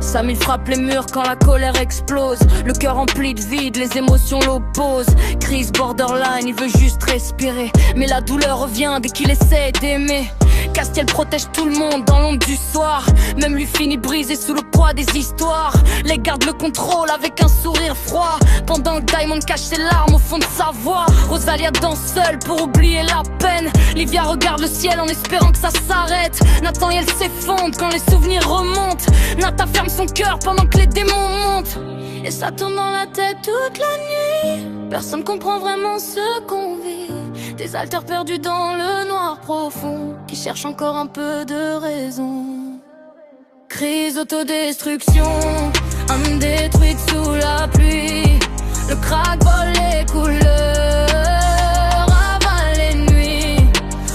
Sam il frappe les murs quand la colère explose. Le cœur rempli de vide, les émotions l'opposent. Crise borderline, il veut juste respirer, mais la douleur revient dès qu'il essaie d'aimer. Castiel protège tout le monde dans l'ombre du soir. Même lui finit brisé sous le poids des histoires. Les garde le contrôle avec un sourire froid, pendant que Diamond cache ses larmes au fond de sa voix. Rosalia danse seule pour oublier la peine. Livia regarde le ciel en espérant que ça s'arrête. Nathaniel s'effondre quand les souvenirs remontent. Natha ferme son cœur pendant que les démons montent. Et ça tourne dans la tête toute la nuit. Personne comprend vraiment ce qu'on vit. Des alters perdus dans le noir profond, qui cherchent encore un peu de raison. Crise autodestruction, âme détruite sous la pluie. Le crack vole les couleurs, avale les nuits.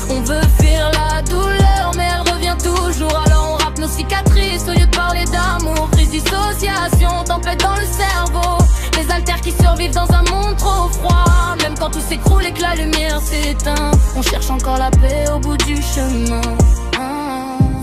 On veut fuir la douleur, mais elle revient toujours. Alors on rappe nos cicatrices au lieu de parler d'amour. Crise dissociation, tempête dans le cerveau. Les alters qui survivent dans un monde trop froid. Même quand tout s'écroule et que la lumière s'éteint, on cherche encore la paix au bout du chemin.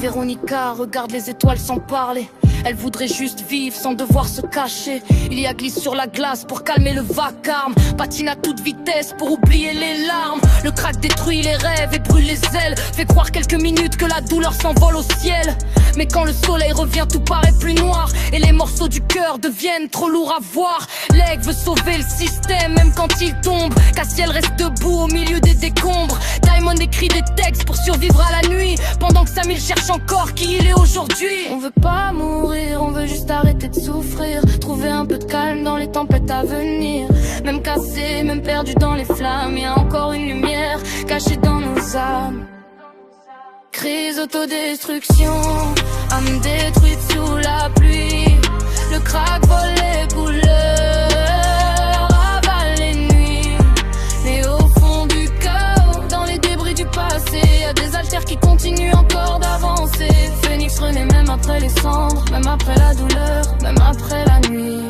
Véronica regarde les étoiles sans parler. Elle voudrait juste vivre sans devoir se cacher. Il y a glisse sur la glace pour calmer le vacarme. Patine à toute vitesse pour oublier les larmes. Le crack détruit les rêves et brûle les ailes. Fait croire quelques minutes que la douleur s'envole au ciel. Mais quand le soleil revient, tout paraît plus noir. Et les morceaux du cœur deviennent trop lourds à voir. L'aigle veut sauver le système même quand il tombe. Castiel reste debout au milieu des décombres. Diamond écrit des textes pour survivre à la nuit, pendant que Samir cherche encore qui il est aujourd'hui. On veut pas mourir, on veut juste arrêter de souffrir. Trouver un peu de calme dans les tempêtes à venir. Même cassé, même perdu dans les flammes, y a encore une lumière cachée dans nos âmes. Crise autodestruction, âme détruite sous la pluie. Le crack vole les couleurs, avale les nuits. Mais au fond du cœur, dans les débris du passé, y'a des alters qui continuent encore d'avancer. Phoenix renaît même après les cendres, même après la douleur, même après la nuit.